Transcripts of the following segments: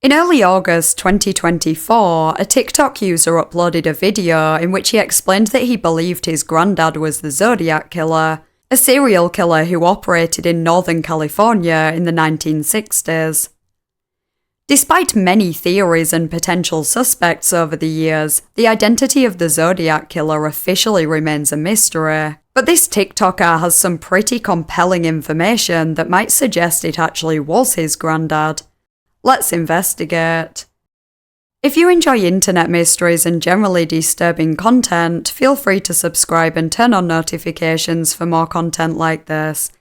In early August 2024, a TikTok user uploaded a video in which he explained that he believed his granddad was the Zodiac killer, a serial killer who operated in Northern California in the 1960s. Despite many theories and potential suspects over the years, the identity of the Zodiac killer officially remains a mystery. But this TikToker has some pretty compelling information that might suggest it actually was his granddad. Let's investigate. If you enjoy internet mysteries and generally disturbing content, feel free to subscribe and turn on notifications for more content like this.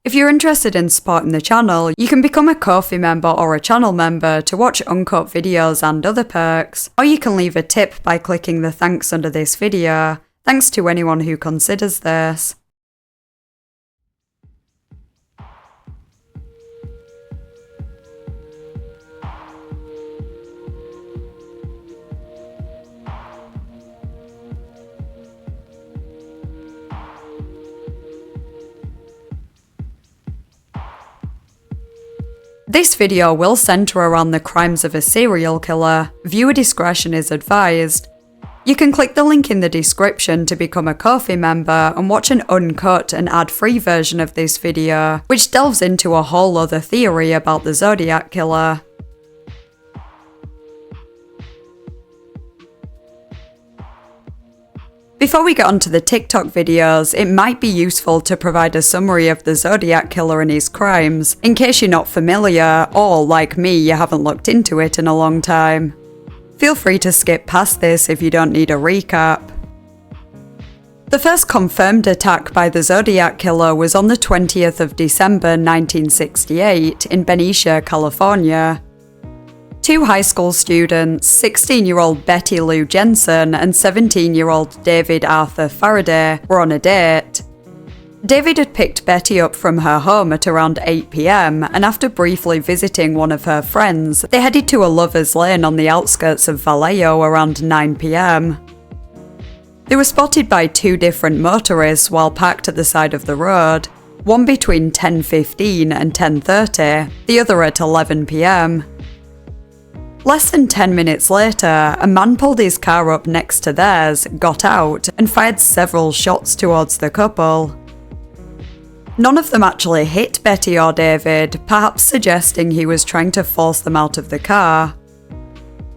If you're interested in supporting the channel, you can become a Ko-fi member or a channel member to watch uncut videos and other perks, or you can leave a tip by clicking the thanks under this video. Thanks to anyone who considers this. This video will centre around the crimes of a serial killer. Viewer discretion is advised. You can click the link in the description to become a Ko-fi member and watch an uncut and ad-free version of this video, which delves into a whole other theory about the Zodiac killer. Before we get onto the TikTok videos, it might be useful to provide a summary of the Zodiac killer and his crimes, in case you're not familiar, or like me, you haven't looked into it in a long time. Feel free to skip past this if you don't need a recap. The first confirmed attack by the Zodiac killer was on the 20th of December 1968 in Berryessa, California. Two high school students, 16-year-old Betty Lou Jensen and 17-year-old David Arthur Faraday, were on a date. David had picked Betty up from her home at around 8 p.m, and after briefly visiting one of her friends, they headed to a lover's lane on the outskirts of Vallejo around 9 p.m. They were spotted by two different motorists while parked at the side of the road, one between 10:15 and 10:30, the other at 11 p.m. Less than 10 minutes later, a man pulled his car up next to theirs, got out, and fired several shots towards the couple. None of them actually hit Betty or David, perhaps suggesting he was trying to force them out of the car.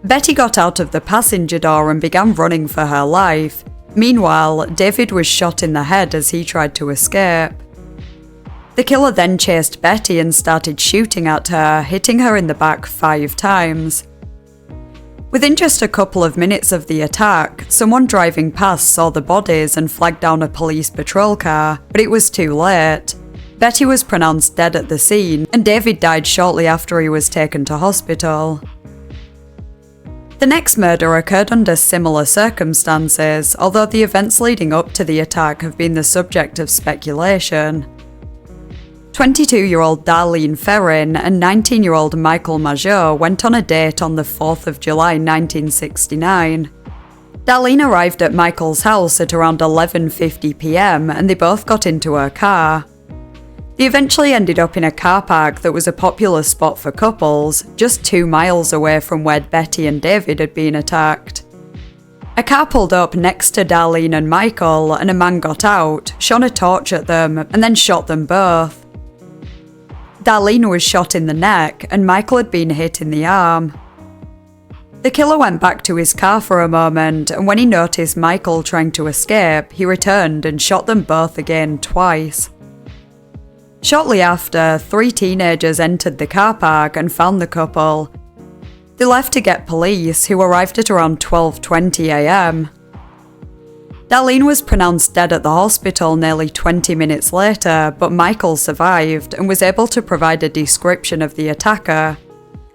Betty got out of the passenger door and began running for her life. Meanwhile, David was shot in the head as he tried to escape. The killer then chased Betty and started shooting at her, hitting her in the back 5 times. Within just a couple of minutes of the attack, someone driving past saw the bodies and flagged down a police patrol car, but it was too late. Betty was pronounced dead at the scene, and David died shortly after he was taken to hospital. The next murder occurred under similar circumstances, although the events leading up to the attack have been the subject of speculation. 22-year-old Darlene Ferrin and 19-year-old Michael Major went on a date on the 4th of July 1969. Darlene arrived at Michael's house at around 11:50 p.m. and they both got into her car. They eventually ended up in a car park that was a popular spot for couples, just 2 miles away from where Betty and David had been attacked. A car pulled up next to Darlene and Michael, and a man got out, shone a torch at them, and then shot them both. Darlene was shot in the neck, and Michael had been hit in the arm. The killer went back to his car for a moment, and when he noticed Michael trying to escape, he returned and shot them both again twice. Shortly after, 3 teenagers entered the car park and found the couple. They left to get police, who arrived at around 12:20 a.m. Darlene was pronounced dead at the hospital nearly 20 minutes later, but Michael survived and was able to provide a description of the attacker.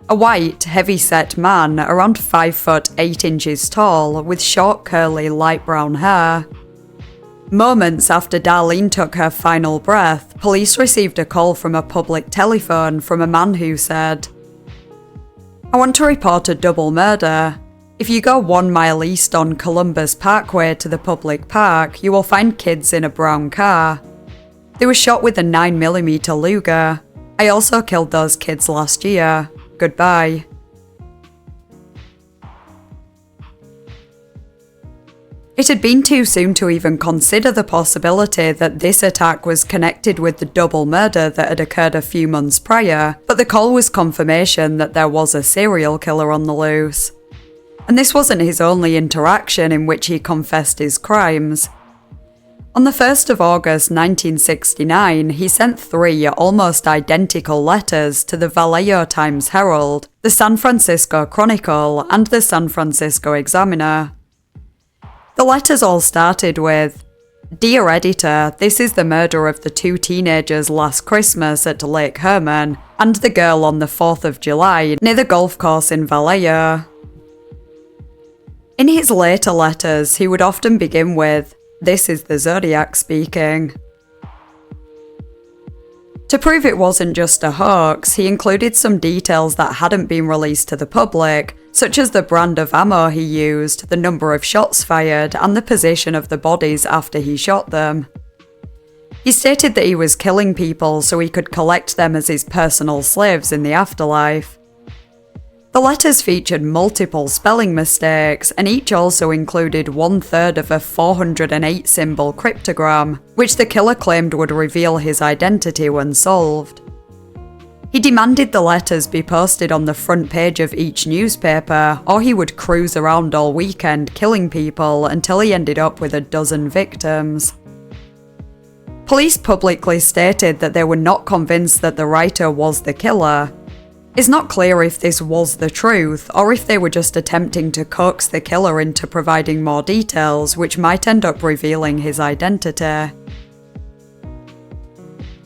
A white, heavy-set man, around 5 foot 8 inches tall, with short, curly, light brown hair. Moments after Darlene took her final breath, police received a call from a public telephone from a man who said, "I want to report a double murder. If you go 1 mile east on Columbus Parkway to the public park, you will find kids in a brown car. They were shot with a 9mm Luger. I also killed those kids last year. Goodbye." It had been too soon to even consider the possibility that this attack was connected with the double murder that had occurred a few months prior, but the call was confirmation that there was a serial killer on the loose. And this wasn't his only interaction in which he confessed his crimes. On the 1st of August 1969, he sent 3 almost identical letters to the Vallejo Times-Herald, the San Francisco Chronicle, and the San Francisco Examiner. The letters all started with, "Dear Editor, this is the murder of the 2 teenagers last Christmas at Lake Herman, and the girl on the 4th of July near the golf course in Vallejo." In his later letters, he would often begin with, "This is the Zodiac speaking." To prove it wasn't just a hoax, he included some details that hadn't been released to the public, such as the brand of ammo he used, the number of shots fired, and the position of the bodies after he shot them. He stated that he was killing people so he could collect them as his personal slaves in the afterlife. The letters featured multiple spelling mistakes, and each also included 1/3 of a 408-symbol cryptogram, which the killer claimed would reveal his identity when solved. He demanded the letters be posted on the front page of each newspaper, or he would cruise around all weekend killing people until he ended up with a dozen victims. Police publicly stated that they were not convinced that the writer was the killer. It's not clear if this was the truth, or if they were just attempting to coax the killer into providing more details, which might end up revealing his identity.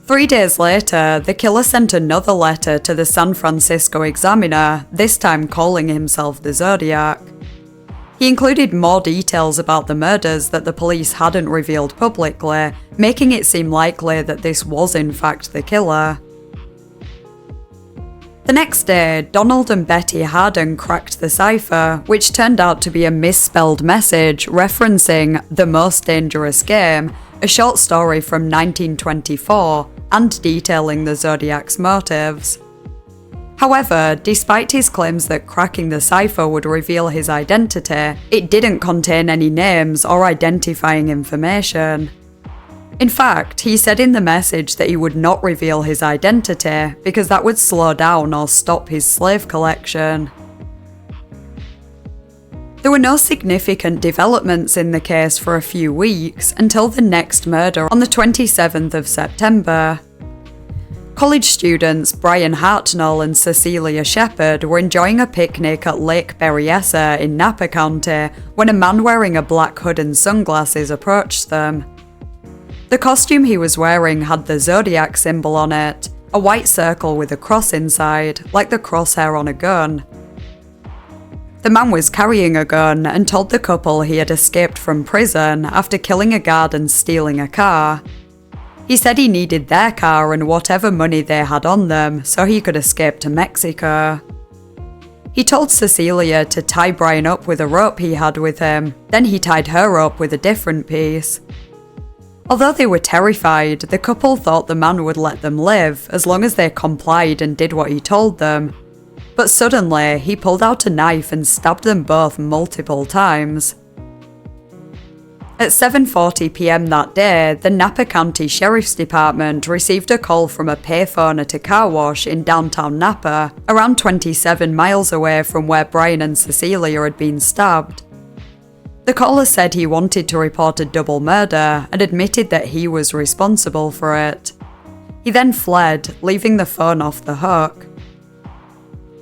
3 days later, the killer sent another letter to the San Francisco Examiner, this time calling himself the Zodiac. He included more details about the murders that the police hadn't revealed publicly, making it seem likely that this was in fact the killer. The next day, Donald and Betty Harden cracked the cipher, which turned out to be a misspelled message referencing The Most Dangerous Game, a short story from 1924, and detailing the Zodiac's motives. However, despite his claims that cracking the cipher would reveal his identity, it didn't contain any names or identifying information. In fact, he said in the message that he would not reveal his identity because that would slow down or stop his slave collection. There were no significant developments in the case for a few weeks until the next murder on the 27th of September. College students Brian Hartnell and Cecilia Shepard were enjoying a picnic at Lake Berryessa in Napa County when a man wearing a black hood and sunglasses approached them. The costume he was wearing had the Zodiac symbol on it, a white circle with a cross inside, like the crosshair on a gun. The man was carrying a gun and told the couple he had escaped from prison after killing a guard and stealing a car. He said he needed their car and whatever money they had on them so he could escape to Mexico. He told Cecilia to tie Brian up with a rope he had with him, then he tied her up with a different piece. Although they were terrified, the couple thought the man would let them live as long as they complied and did what he told them. But suddenly, he pulled out a knife and stabbed them both multiple times. At 7:40 p.m. that day, the Napa County Sheriff's Department received a call from a payphone at a car wash in downtown Napa, around 27 miles away from where Brian and Cecilia had been stabbed. The caller said he wanted to report a double murder and admitted that he was responsible for it. He then fled, leaving the phone off the hook.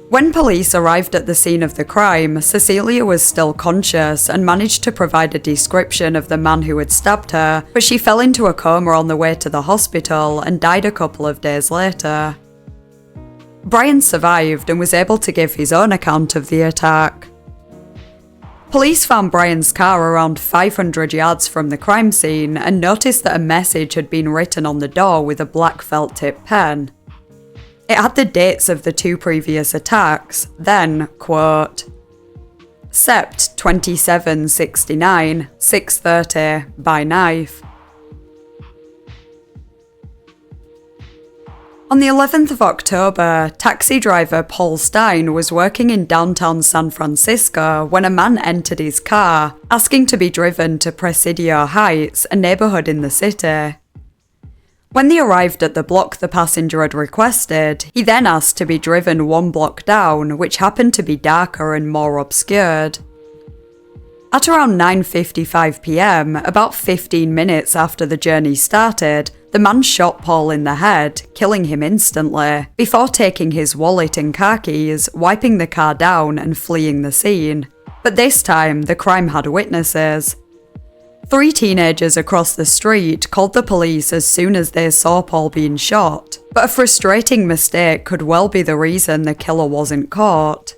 When police arrived at the scene of the crime, Cecilia was still conscious and managed to provide a description of the man who had stabbed her, but she fell into a coma on the way to the hospital and died a couple of days later. Brian survived and was able to give his own account of the attack. Police found Brian's car around 500 yards from the crime scene and noticed that a message had been written on the door with a black felt-tip pen. It had the dates of the 2 previous attacks, then, quote, Sept 2769, 6:30, by knife. On the 11th of October, taxi driver Paul Stine was working in downtown San Francisco when a man entered his car, asking to be driven to Presidio Heights, a neighborhood in the city. When they arrived at the block the passenger had requested, he then asked to be driven one block down, which happened to be darker and more obscured. At around 9:55 p.m, about 15 minutes after the journey started, the man shot Paul in the head, killing him instantly, before taking his wallet and car keys, wiping the car down and fleeing the scene. But this time, the crime had witnesses. 3 teenagers across the street called the police as soon as they saw Paul being shot, but a frustrating mistake could well be the reason the killer wasn't caught.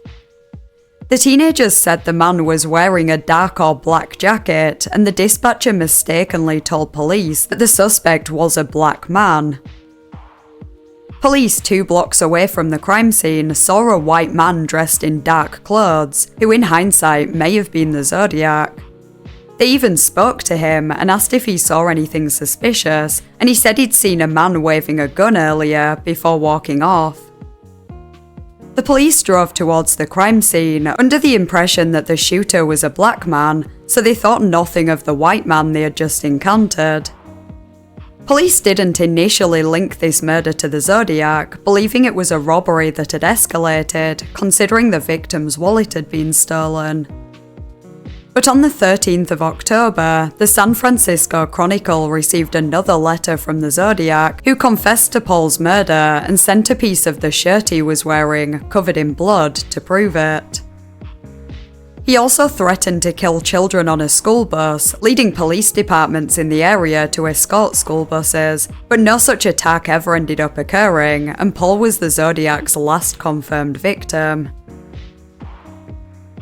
The teenagers said the man was wearing a dark or black jacket, and the dispatcher mistakenly told police that the suspect was a black man. Police 2 blocks away from the crime scene saw a white man dressed in dark clothes, who in hindsight may have been the Zodiac. They even spoke to him and asked if he saw anything suspicious, and he said he'd seen a man waving a gun earlier before walking off. The police drove towards the crime scene under the impression that the shooter was a black man, so they thought nothing of the white man they had just encountered. Police didn't initially link this murder to the Zodiac, believing it was a robbery that had escalated, considering the victim's wallet had been stolen. But on the 13th of October, the San Francisco Chronicle received another letter from the Zodiac, who confessed to Paul's murder and sent a piece of the shirt he was wearing, covered in blood, to prove it. He also threatened to kill children on a school bus, leading police departments in the area to escort school buses, but no such attack ever ended up occurring, and Paul was the Zodiac's last confirmed victim.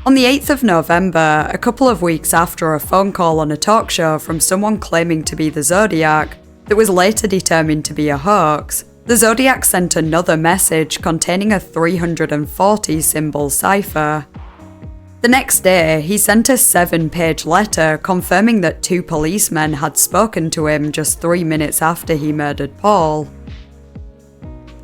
On the 8th of November, a couple of weeks after a phone call on a talk show from someone claiming to be the Zodiac, that was later determined to be a hoax, the Zodiac sent another message containing a 340-symbol cipher. The next day, he sent a 7-page letter confirming that 2 policemen had spoken to him just 3 minutes after he murdered Paul.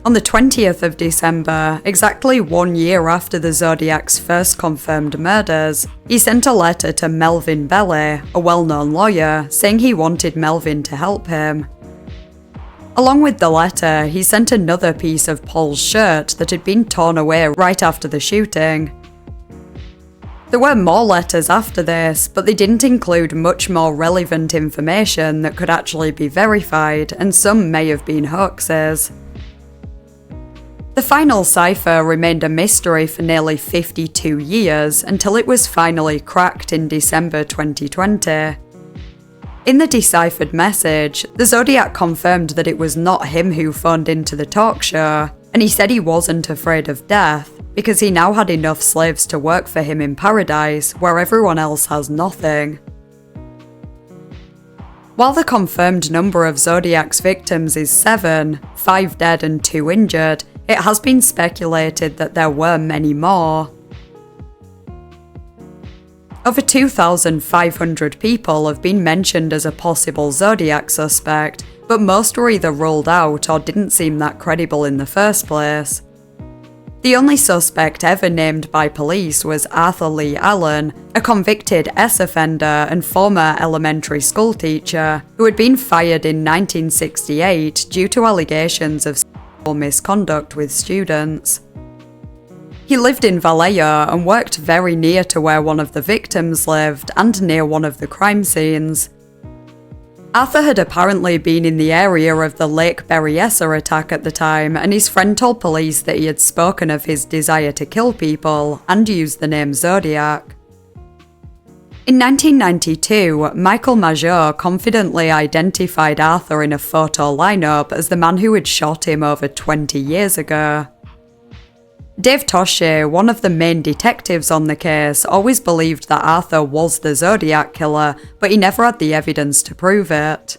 On the 20th of December, exactly 1 year after the Zodiac's first confirmed murders, he sent a letter to Melvin Belli, a well-known lawyer, saying he wanted Melvin to help him. Along with the letter, he sent another piece of Paul's shirt that had been torn away right after the shooting. There were more letters after this, but they didn't include much more relevant information that could actually be verified, and some may have been hoaxes. The final cipher remained a mystery for nearly 52 years until it was finally cracked in December 2020. In the deciphered message, the Zodiac confirmed that it was not him who phoned into the talk show, and he said he wasn't afraid of death because he now had enough slaves to work for him in paradise where everyone else has nothing. While the confirmed number of Zodiac's victims is 7, 5 dead and 2 injured, it has been speculated that there were many more. Over 2,500 people have been mentioned as a possible Zodiac suspect, but most were either ruled out or didn't seem that credible in the first place. The only suspect ever named by police was Arthur Lee Allen, a convicted S offender and former elementary school teacher who had been fired in 1968 due to allegations of sexual misconduct with students. He lived in Vallejo and worked very near to where one of the victims lived and near one of the crime scenes. Arthur had apparently been in the area of the Lake Berryessa attack at the time, and his friend told police that he had spoken of his desire to kill people and used the name Zodiac. In 1992, Michael Major confidently identified Arthur in a photo lineup as the man who had shot him over 20 years ago. Dave Tosche, one of the main detectives on the case, always believed that Arthur was the Zodiac killer, but he never had the evidence to prove it.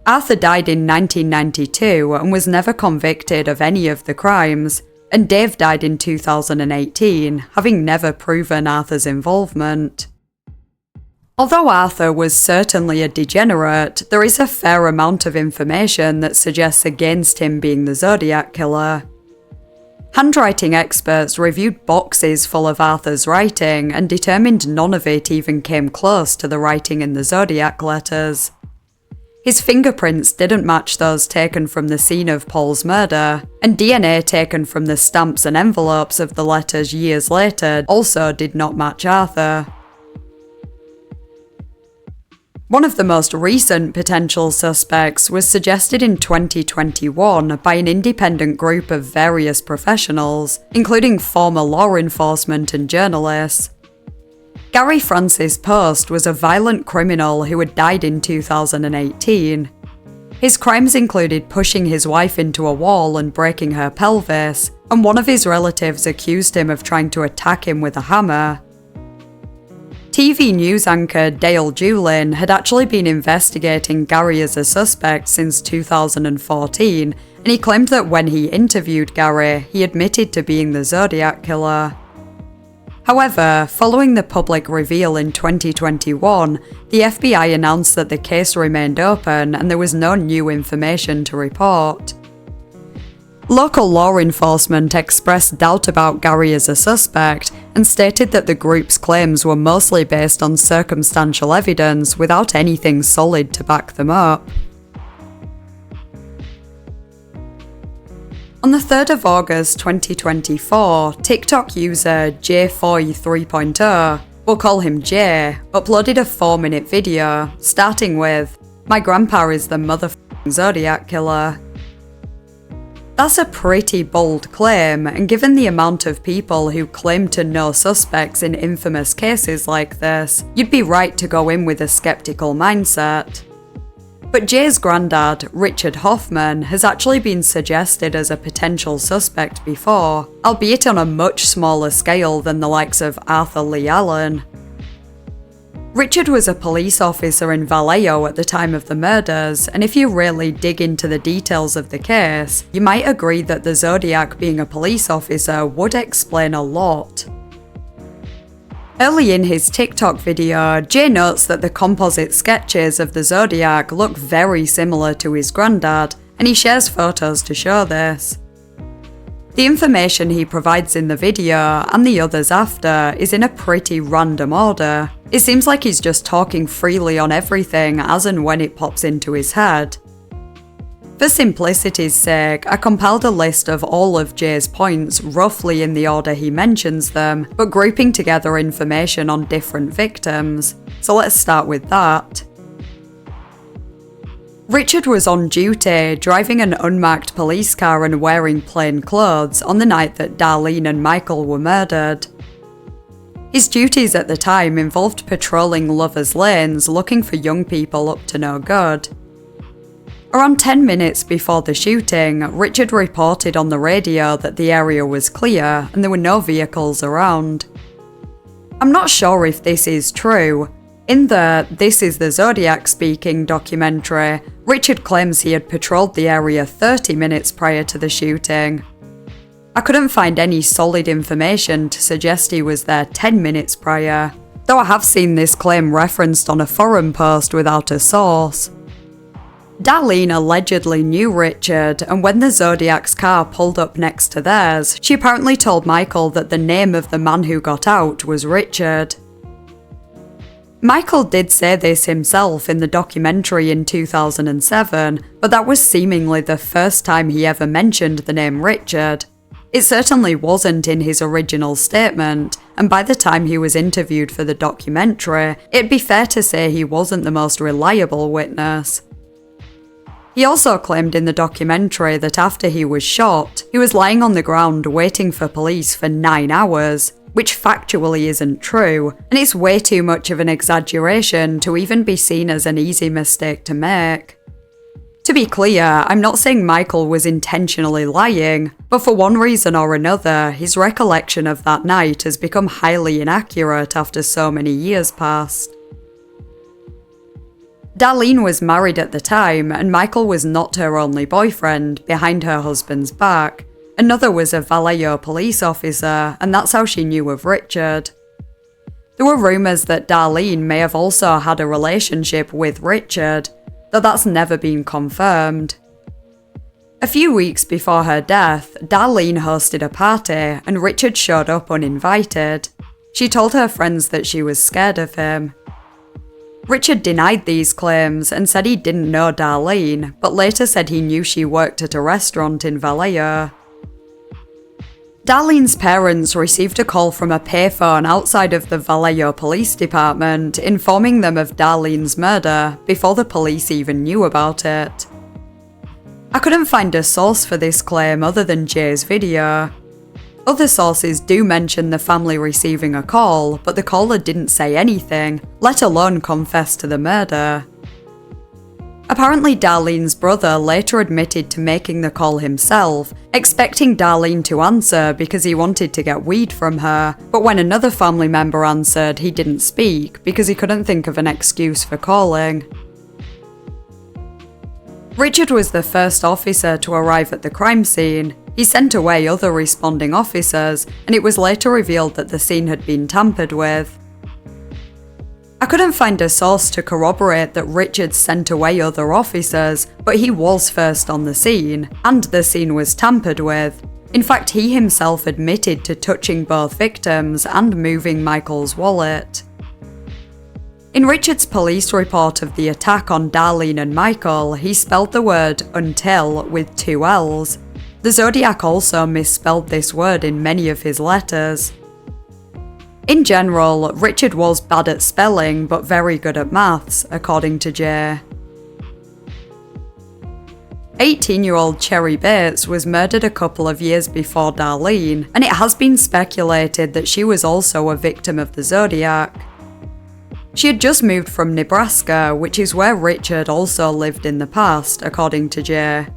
Arthur died in 1992 and was never convicted of any of the crimes, and Dave died in 2018, having never proven Arthur's involvement. Although Arthur was certainly a degenerate, there is a fair amount of information that suggests against him being the Zodiac killer. Handwriting experts reviewed boxes full of Arthur's writing and determined none of it even came close to the writing in the Zodiac letters. His fingerprints didn't match those taken from the scene of Paul's murder, and DNA taken from the stamps and envelopes of the letters years later also did not match Arthur. One of the most recent potential suspects was suggested in 2021 by an independent group of various professionals, including former law enforcement and journalists. Gary Francis Poste was a violent criminal who had died in 2018. His crimes included pushing his wife into a wall and breaking her pelvis, and one of his relatives accused him of trying to attack him with a hammer. TV news anchor Dale Julin had actually been investigating Gary as a suspect since 2014, and he claimed that when he interviewed Gary, he admitted to being the Zodiac killer. However, following the public reveal in 2021, the FBI announced that the case remained open and there was no new information to report. Local law enforcement expressed doubt about Gary as a suspect and stated that the group's claims were mostly based on circumstantial evidence without anything solid to back them up. On the 3rd of August 2024, TikTok user JFoy 3.0, we'll call him Jay, uploaded a 4-minute video starting with, "My grandpa is the motherfucking Zodiac killer." That's a pretty bold claim, and given the amount of people who claim to know suspects in infamous cases like this, you'd be right to go in with a skeptical mindset. But Jay's granddad, Richard Hoffman, has actually been suggested as a potential suspect before, albeit on a much smaller scale than the likes of Arthur Lee Allen. Richard was a police officer in Vallejo at the time of the murders, and if you really dig into the details of the case, you might agree that the Zodiac being a police officer would explain a lot. Early in his TikTok video, Jay notes that the composite sketches of the Zodiac look very similar to his granddad, and he shares photos to show this. The information he provides in the video, and the others after, is in a pretty random order. It seems like he's just talking freely on everything as and when it pops into his head. For simplicity's sake, I compiled a list of all of Jay's points roughly in the order he mentions them, but grouping together information on different victims. So let's start with that. Richard was on duty, driving an unmarked police car and wearing plain clothes on the night that Darlene and Michael were murdered. His duties at the time involved patrolling lovers' lanes looking for young people up to no good. Around 10 minutes before the shooting, Richard reported on the radio that the area was clear and there were no vehicles around. I'm not sure if this is true. In the "This is the Zodiac Speaking" documentary, Richard claims he had patrolled the area 30 minutes prior to the shooting. I couldn't find any solid information to suggest he was there 10 minutes prior, though I have seen this claim referenced on a forum post without a source. Darlene allegedly knew Richard, and when the Zodiac's car pulled up next to theirs, she apparently told Michael that the name of the man who got out was Richard. Michael did say this himself in the documentary in 2007, but that was seemingly the first time he ever mentioned the name Richard. It certainly wasn't in his original statement, and by the time he was interviewed for the documentary, it'd be fair to say he wasn't the most reliable witness. He also claimed in the documentary that after he was shot, he was lying on the ground waiting for police for 9 hours, which factually isn't true, and it's way too much of an exaggeration to even be seen as an easy mistake to make. To be clear, I'm not saying Michael was intentionally lying, but for one reason or another, his recollection of that night has become highly inaccurate after so many years passed. Darlene was married at the time, and Michael was not her only boyfriend behind her husband's back. Another was a Vallejo police officer, and that's how she knew of Richard. There There were rumours that Darlene may have also had a relationship with Richard, though that's never been confirmed. A few weeks before her death, Darlene hosted a party and Richard showed up uninvited. She told her friends that she was scared of him. Richard denied these claims and said he didn't know Darlene, but later said he knew she worked at a restaurant in Vallejo. Darlene's parents received a call from a payphone outside of the Vallejo Police Department informing them of Darlene's murder before the police even knew about it. I couldn't find a source for this claim other than Jay's video. Other sources do mention the family receiving a call, but the caller didn't say anything, let alone confess to the murder. Apparently Darlene's brother later admitted to making the call himself, expecting Darlene to answer because he wanted to get weed from her, but when another family member answered, he didn't speak because he couldn't think of an excuse for calling. Richard was the first officer to arrive at the crime scene. He sent away other responding officers, and it was later revealed that the scene had been tampered with. I couldn't find a source to corroborate that Richard sent away other officers, but he was first on the scene, and the scene was tampered with. In fact, he himself admitted to touching both victims and moving Michael's wallet. In Richard's police report of the attack on Darlene and Michael, he spelled the word until with 2 L's. The Zodiac also misspelled this word in many of his letters. In general, Richard was bad at spelling but very good at maths, according to Jay. 18-year-old Cherry Bates was murdered a couple of years before Darlene, and it has been speculated that she was also a victim of the Zodiac. She had just moved from Nebraska, which is where Richard also lived in the past, according to Jay.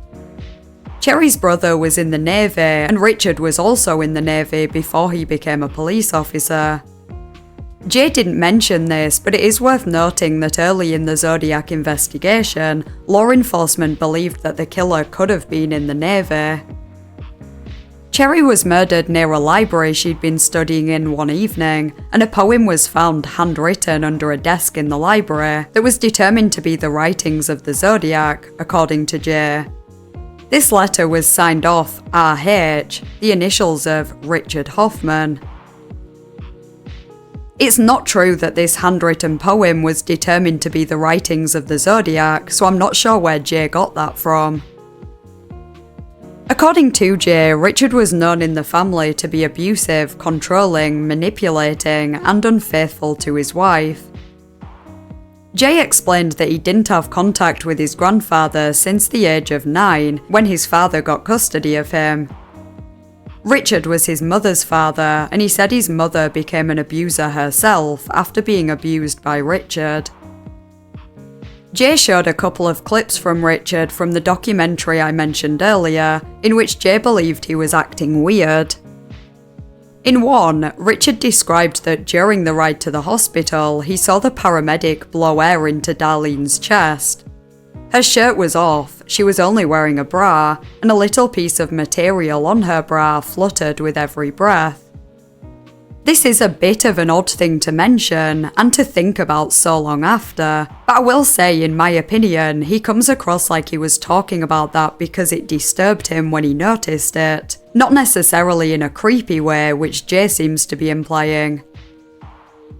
Cherry's brother was in the Navy, and Richard was also in the Navy before he became a police officer. Jay didn't mention this, but it is worth noting that early in the Zodiac investigation, law enforcement believed that the killer could have been in the Navy. Cherry was murdered near a library she'd been studying in one evening, and a poem was found handwritten under a desk in the library that was determined to be the writings of the Zodiac, according to Jay. This letter was signed off RH, the initials of Richard Hoffman. It's not true that this handwritten poem was determined to be the writings of the Zodiac, so I'm not sure where Jay got that from. According to Jay, Richard was known in the family to be abusive, controlling, manipulating, and unfaithful to his wife. Jay explained that he didn't have contact with his grandfather since the age of 9, when his father got custody of him. Richard was his mother's father, and he said his mother became an abuser herself after being abused by Richard. Jay showed a couple of clips from Richard from the documentary I mentioned earlier, in which Jay believed he was acting weird. In one, Richard described that during the ride to the hospital, he saw the paramedic blow air into Darlene's chest. Her shirt was off, she was only wearing a bra, and a little piece of material on her bra fluttered with every breath. This is a bit of an odd thing to mention, and to think about so long after, but I will say, in my opinion, he comes across like he was talking about that because it disturbed him when he noticed it, not necessarily in a creepy way, which Jay seems to be implying.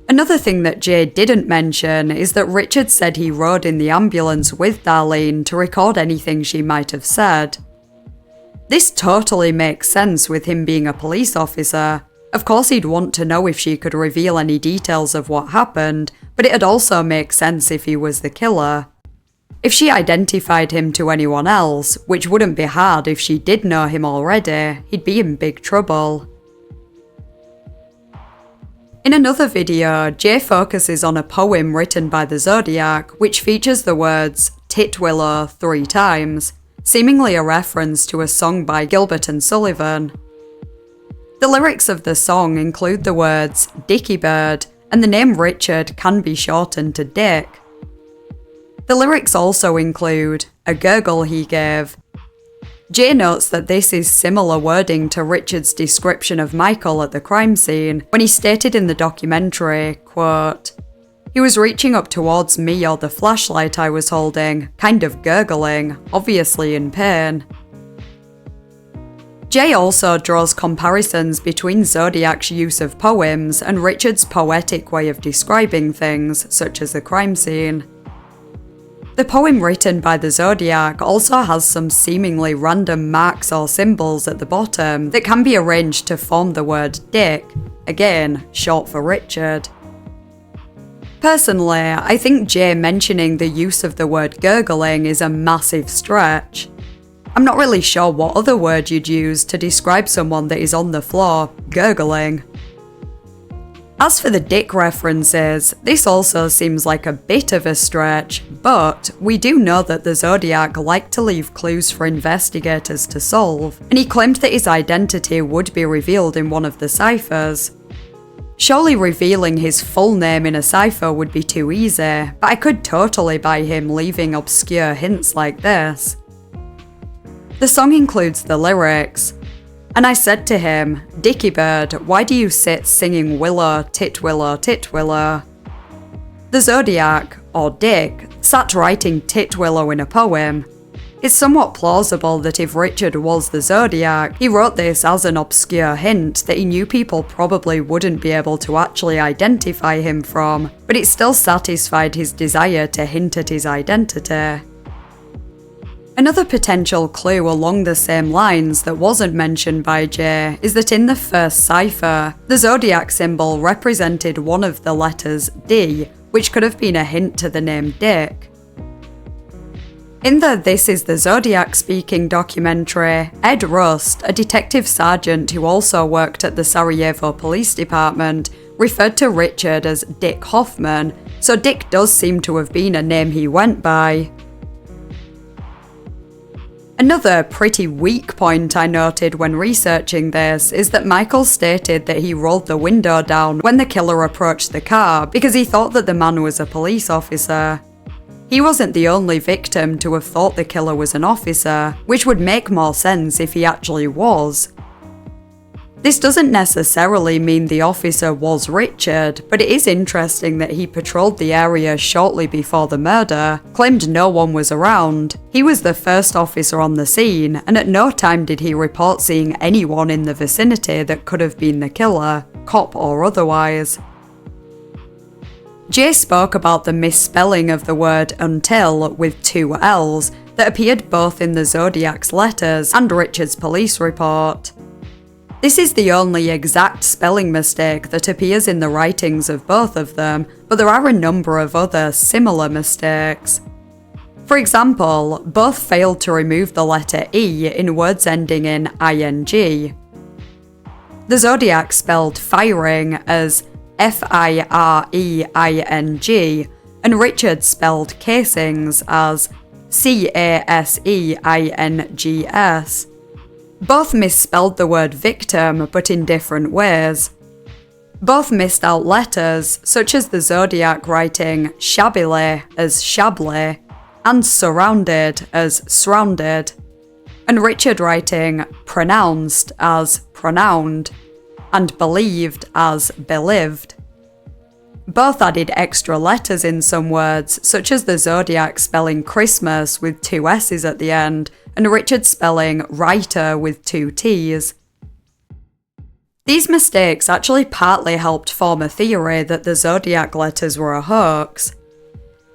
Another thing that Jay didn't mention is that Richard said he rode in the ambulance with Darlene to record anything she might have said. This totally makes sense with him being a police officer. Of course he'd want to know if she could reveal any details of what happened, but it'd also make sense if he was the killer. If she identified him to anyone else, which wouldn't be hard if she did know him already, he'd be in big trouble. In another video, Jay focuses on a poem written by the Zodiac, which features the words Titwillow 3 times, seemingly a reference to a song by Gilbert and Sullivan. The lyrics of the song include the words Dicky Bird, and the name Richard can be shortened to Dick. The lyrics also include a gurgle he gave, Jay notes that this is similar wording to Richard's description of Michael at the crime scene, when he stated in the documentary, quote, "He was reaching up towards me or the flashlight I was holding, kind of gurgling, obviously in pain." Jay also draws comparisons between Zodiac's use of poems and Richard's poetic way of describing things, such as the crime scene. The poem written by the Zodiac also has some seemingly random marks or symbols at the bottom that can be arranged to form the word Dick, again, short for Richard. Personally, I think Jay mentioning the use of the word gurgling is a massive stretch. I'm not really sure what other word you'd use to describe someone that is on the floor, gurgling. As for the dick references, this also seems like a bit of a stretch, but we do know that the Zodiac liked to leave clues for investigators to solve, and he claimed that his identity would be revealed in one of the ciphers. Surely revealing his full name in a cipher would be too easy, but I could totally buy him leaving obscure hints like this. The song includes the lyrics, "And I said to him, Dicky Bird, why do you sit singing willow, tit willow, tit willow?" The Zodiac, or Dick, sat writing tit willow in a poem. It's somewhat plausible that if Richard was the Zodiac, he wrote this as an obscure hint that he knew people probably wouldn't be able to actually identify him from, but it still satisfied his desire to hint at his identity. Another potential clue along the same lines that wasn't mentioned by Jay is that in the first cipher, the Zodiac symbol represented one of the letters D, which could have been a hint to the name Dick. In the This Is the Zodiac Speaking documentary, Ed Rust, a detective sergeant who also worked at the Sarajevo Police Department, referred to Richard as Dick Hoffman, so Dick does seem to have been a name he went by. Another pretty weak point I noted when researching this is that Michael stated that he rolled the window down when the killer approached the car because he thought that the man was a police officer. He wasn't the only victim to have thought the killer was an officer, which would make more sense if he actually was. This doesn't necessarily mean the officer was Richard, but it is interesting that he patrolled the area shortly before the murder, claimed no one was around. He was the first officer on the scene, and at no time did he report seeing anyone in the vicinity that could have been the killer, cop or otherwise. Jay spoke about the misspelling of the word until with two L's that appeared both in the Zodiac's letters and Richard's police report. This is the only exact spelling mistake that appears in the writings of both of them, but there are a number of other similar mistakes. For example, both failed to remove the letter E in words ending in ing. The Zodiac spelled firing as Fireing, and Richard spelled casings as Caseings. Both misspelled the word victim, but in different ways. Both missed out letters, such as the Zodiac writing shabbily as shably, and surrounded as surrounded, and Richard writing pronounced as pronouned, and believed as believed. Both added extra letters in some words, such as the Zodiac spelling Christmas with two S's at the end, and Richard spelling writer with two T's. These mistakes actually partly helped form a theory that the Zodiac letters were a hoax.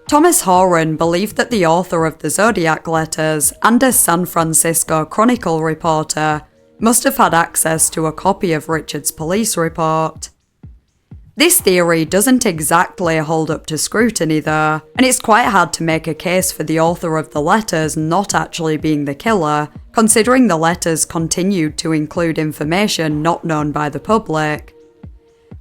Thomas Horan believed that the author of the Zodiac letters and a San Francisco Chronicle reporter must have had access to a copy of Richard's police report. This theory doesn't exactly hold up to scrutiny though, and it's quite hard to make a case for the author of the letters not actually being the killer, considering the letters continued to include information not known by the public.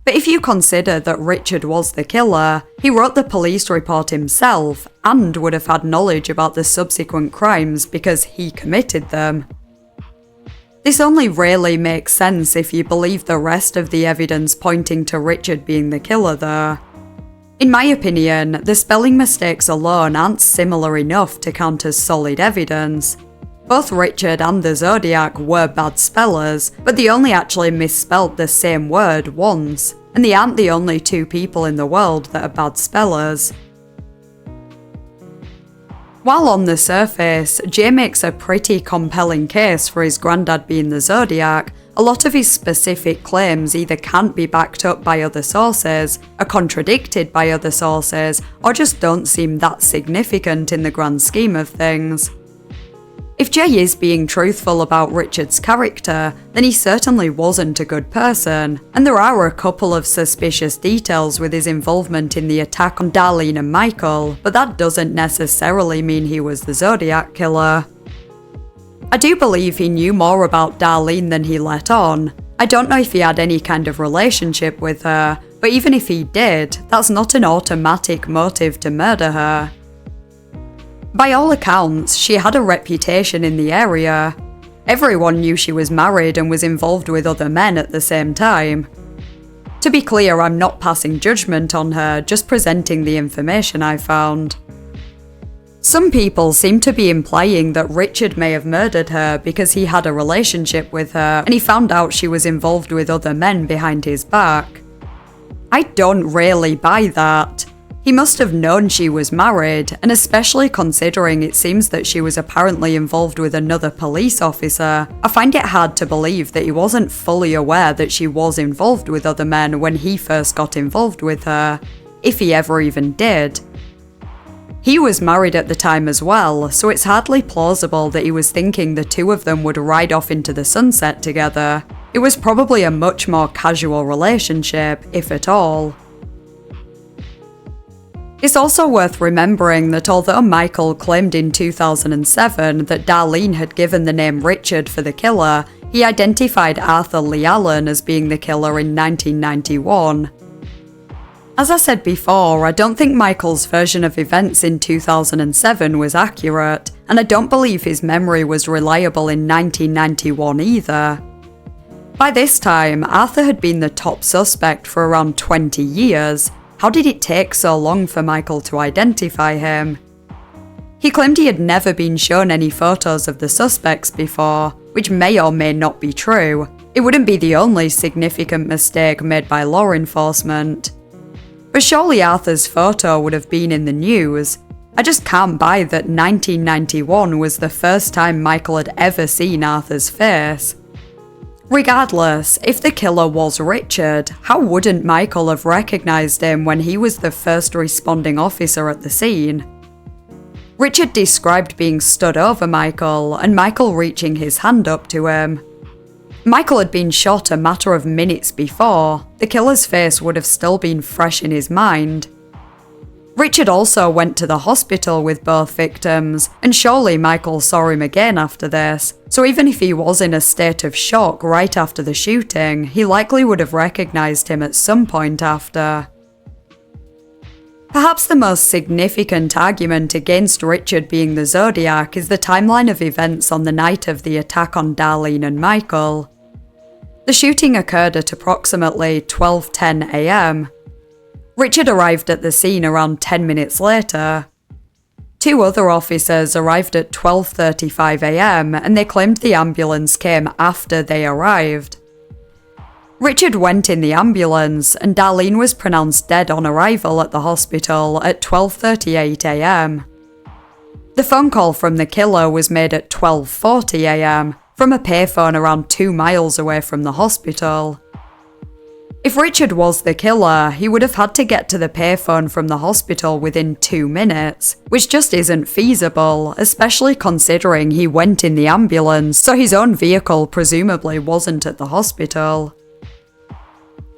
But if you consider that Richard was the killer, he wrote the police report himself and would have had knowledge about the subsequent crimes because he committed them. This only really makes sense if you believe the rest of the evidence pointing to Richard being the killer though. In my opinion, the spelling mistakes alone aren't similar enough to count as solid evidence. Both Richard and the Zodiac were bad spellers, but they only actually misspelled the same word once, and they aren't the only two people in the world that are bad spellers. While on the surface, Jay makes a pretty compelling case for his granddad being the Zodiac, a lot of his specific claims either can't be backed up by other sources, are contradicted by other sources, or just don't seem that significant in the grand scheme of things. If Jay is being truthful about Richard's character, then he certainly wasn't a good person, and there are a couple of suspicious details with his involvement in the attack on Darlene and Michael, but that doesn't necessarily mean he was the Zodiac killer. I do believe he knew more about Darlene than he let on. I don't know if he had any kind of relationship with her, but even if he did, that's not an automatic motive to murder her. By all accounts, she had a reputation in the area. Everyone knew she was married and was involved with other men at the same time. To be clear, I'm not passing judgment on her, just presenting the information I found. Some people seem to be implying that Richard may have murdered her because he had a relationship with her and he found out she was involved with other men behind his back. I don't really buy that. He must have known she was married, and especially considering it seems that she was apparently involved with another police officer, I find it hard to believe that he wasn't fully aware that she was involved with other men when he first got involved with her, if he ever even did. He was married at the time as well, so it's hardly plausible that he was thinking the two of them would ride off into the sunset together. It was probably a much more casual relationship, if at all. It's also worth remembering that although Michael claimed in 2007 that Darlene had given the name Richard for the killer, he identified Arthur Lee Allen as being the killer in 1991. As I said before, I don't think Michael's version of events in 2007 was accurate, and I don't believe his memory was reliable in 1991 either. By this time, Arthur had been the top suspect for around 20 years. How did it take so long for Michael to identify him? He claimed he had never been shown any photos of the suspects before, which may or may not be true. It wouldn't be the only significant mistake made by law enforcement. But surely Arthur's photo would have been in the news. I just can't buy that 1991 was the first time Michael had ever seen Arthur's face. Regardless, if the killer was Richard, how wouldn't Michael have recognised him when he was the first responding officer at the scene? Richard described being stood over Michael, and Michael reaching his hand up to him. Michael had been shot a matter of minutes before. The killer's face would have still been fresh in his mind. Richard also went to the hospital with both victims, and surely Michael saw him again after this, so even if he was in a state of shock right after the shooting, he likely would have recognised him at some point after. Perhaps the most significant argument against Richard being the Zodiac is the timeline of events on the night of the attack on Darlene and Michael. The shooting occurred at approximately 12:10 a.m. Richard arrived at the scene around 10 minutes later. Two other officers arrived at 12:35 a.m. and they claimed the ambulance came after they arrived. Richard went in the ambulance and Darlene was pronounced dead on arrival at the hospital at 12:38 a.m. The phone call from the killer was made at 12:40 a.m. from a payphone around 2 miles away from the hospital. If Richard was the killer, he would have had to get to the payphone from the hospital within 2 minutes, which just isn't feasible, especially considering he went in the ambulance, so his own vehicle presumably wasn't at the hospital.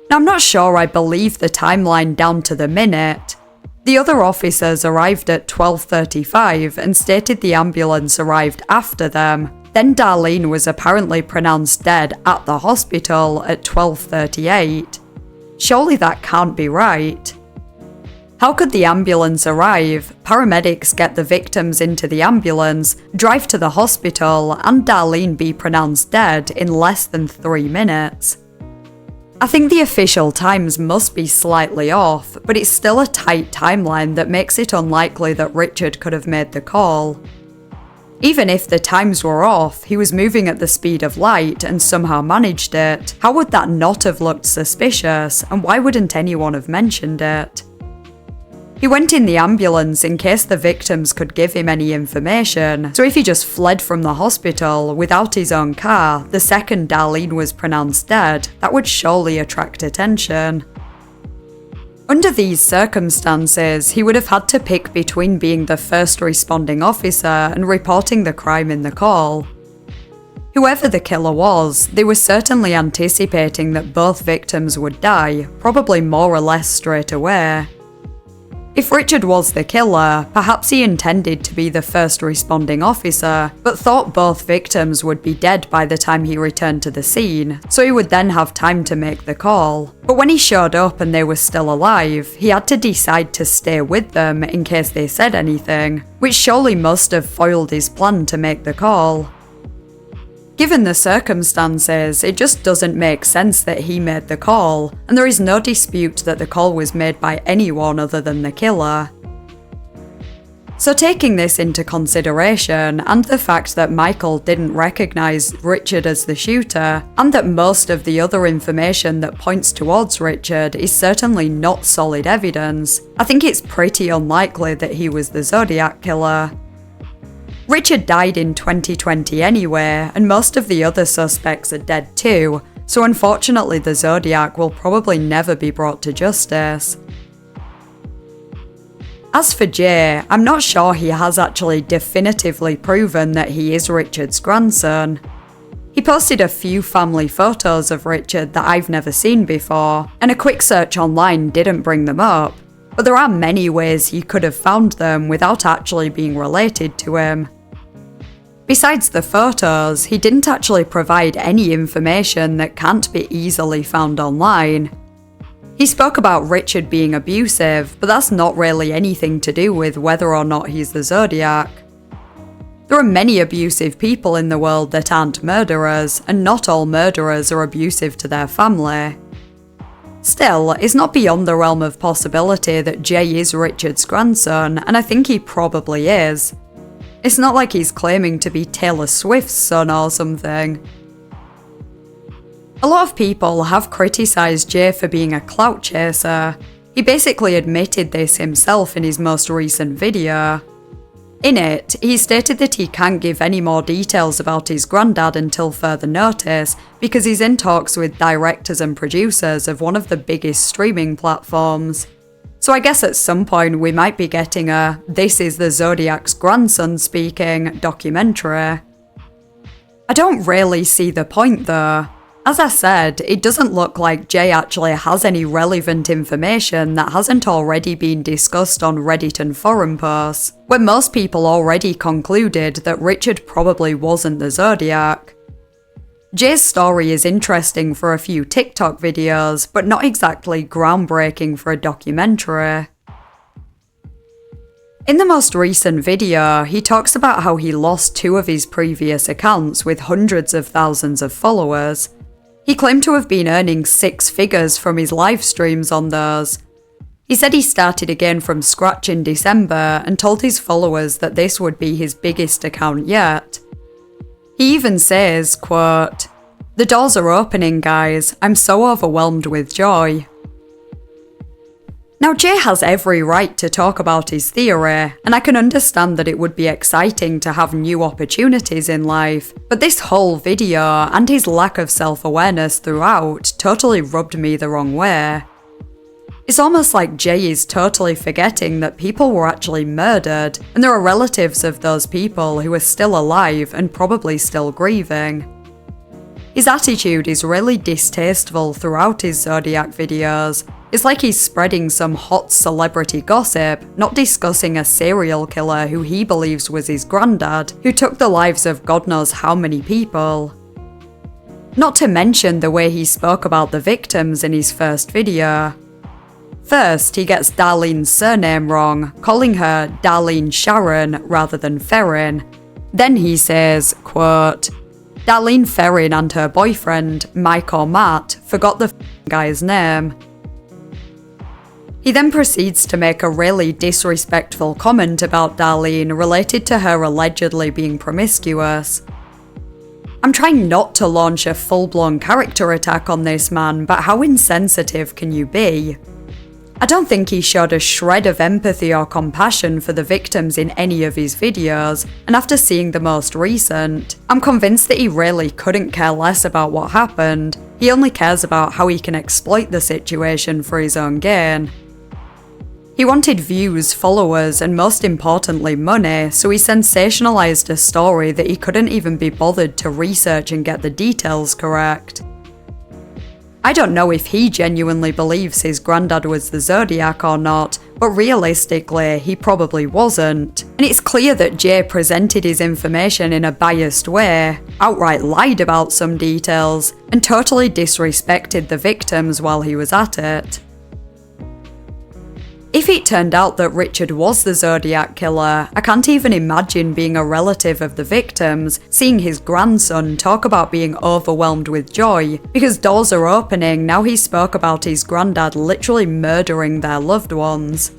Now, I'm not sure I believe the timeline down to the minute. The other officers arrived at 12:35 and stated the ambulance arrived after them. Then Darlene was apparently pronounced dead at the hospital at 12:38. Surely that can't be right. How could the ambulance arrive, paramedics get the victims into the ambulance, drive to the hospital, and Darlene be pronounced dead in less than 3 minutes? I think the official times must be slightly off, but it's still a tight timeline that makes it unlikely that Richard could have made the call. Even if the times were off, he was moving at the speed of light and somehow managed it. How would that not have looked suspicious, and why wouldn't anyone have mentioned it? He went in the ambulance in case the victims could give him any information, so if he just fled from the hospital without his own car the second Darlene was pronounced dead, that would surely attract attention. Under these circumstances, he would have had to pick between being the first responding officer and reporting the crime in the call. Whoever the killer was, they were certainly anticipating that both victims would die, probably more or less straight away. If Richard was the killer, perhaps he intended to be the first responding officer, but thought both victims would be dead by the time he returned to the scene, so he would then have time to make the call. But when he showed up and they were still alive, he had to decide to stay with them in case they said anything, which surely must have foiled his plan to make the call. Given the circumstances, it just doesn't make sense that he made the call, and there is no dispute that the call was made by anyone other than the killer. So taking this into consideration, and the fact that Michael didn't recognise Richard as the shooter, and that most of the other information that points towards Richard is certainly not solid evidence, I think it's pretty unlikely that he was the Zodiac killer. Richard died in 2020 anyway, and most of the other suspects are dead too, so unfortunately the Zodiac will probably never be brought to justice. As for Jay, I'm not sure he has actually definitively proven that he is Richard's grandson. He posted a few family photos of Richard that I've never seen before, and a quick search online didn't bring them up, but there are many ways he could have found them without actually being related to him. Besides the photos, he didn't actually provide any information that can't be easily found online. He spoke about Richard being abusive, but that's not really anything to do with whether or not he's the Zodiac. There are many abusive people in the world that aren't murderers, and not all murderers are abusive to their family. Still, it's not beyond the realm of possibility that Jay is Richard's grandson, and I think he probably is. It's not like he's claiming to be Taylor Swift's son or something. A lot of people have criticised Jay for being a clout chaser. He basically admitted this himself in his most recent video. In it, he stated that he can't give any more details about his granddad until further notice because he's in talks with directors and producers of one of the biggest streaming platforms. So I guess at some point we might be getting a "This is the Zodiac's grandson speaking" documentary. I don't really see the point though. As I said, it doesn't look like Jay actually has any relevant information that hasn't already been discussed on Reddit and forum posts, where most people already concluded that Richard probably wasn't the Zodiac. Jay's story is interesting for a few TikTok videos, but not exactly groundbreaking for a documentary. In the most recent video, he talks about how he lost 2 of his previous accounts with hundreds of thousands of followers. He claimed to have been earning 6 figures from his live streams on those. He said he started again from scratch in December and told his followers that this would be his biggest account yet. He even says, quote, "The doors are opening, guys. I'm so overwhelmed with joy." Now, Jay has every right to talk about his theory, and I can understand that it would be exciting to have new opportunities in life, but this whole video and his lack of self-awareness throughout totally rubbed me the wrong way. It's almost like Jay is totally forgetting that people were actually murdered, and there are relatives of those people who are still alive and probably still grieving. His attitude is really distasteful throughout his Zodiac videos. It's like he's spreading some hot celebrity gossip, not discussing a serial killer who he believes was his granddad, who took the lives of God knows how many people. Not to mention the way he spoke about the victims in his first video. First, he gets Darlene's surname wrong, calling her Darlene Sharon rather than Ferrin. Then he says, quote, "Darlene Ferrin and her boyfriend, Mike or Matt, forgot the guy's name." He then proceeds to make a really disrespectful comment about Darlene related to her allegedly being promiscuous. I'm trying not to launch a full-blown character attack on this man, but how insensitive can you be? I don't think he showed a shred of empathy or compassion for the victims in any of his videos, and after seeing the most recent, I'm convinced that he really couldn't care less about what happened. He only cares about how he can exploit the situation for his own gain. He wanted views, followers, and most importantly money, so he sensationalized a story that he couldn't even be bothered to research and get the details correct. I don't know if he genuinely believes his granddad was the Zodiac or not, but realistically, he probably wasn't. And it's clear that Jay presented his information in a biased way, outright lied about some details, and totally disrespected the victims while he was at it. If it turned out that Richard was the Zodiac killer, I can't even imagine being a relative of the victims, seeing his grandson talk about being overwhelmed with joy, because doors are opening now he spoke about his granddad literally murdering their loved ones.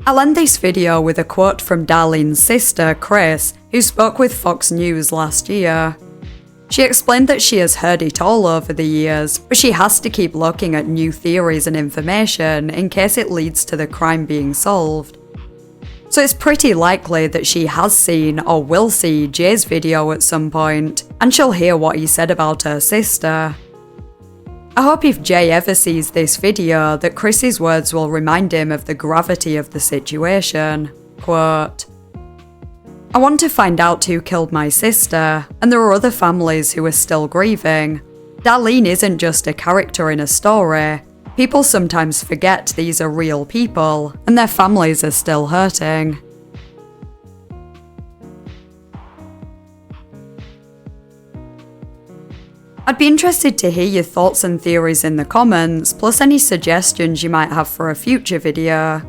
I'll end this video with a quote from Darlene's sister, Chris, who spoke with Fox News last year. She explained that she has heard it all over the years, but she has to keep looking at new theories and information in case it leads to the crime being solved. So it's pretty likely that she has seen or will see Jay's video at some point, and she'll hear what he said about her sister. I hope if Jay ever sees this video that Chris's words will remind him of the gravity of the situation. Quote, I want to find out who killed my sister, and there are other families who are still grieving. Darlene isn't just a character in a story. People sometimes forget these are real people, and their families are still hurting. I'd be interested to hear your thoughts and theories in the comments, plus any suggestions you might have for a future video.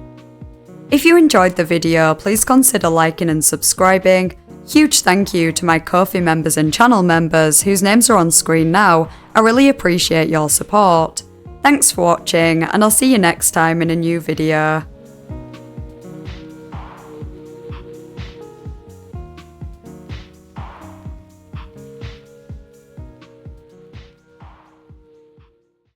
If you enjoyed the video, please consider liking and subscribing. Huge thank you to my Ko-fi members and channel members whose names are on screen now. I really appreciate your support. Thanks for watching, and I'll see you next time in a new video.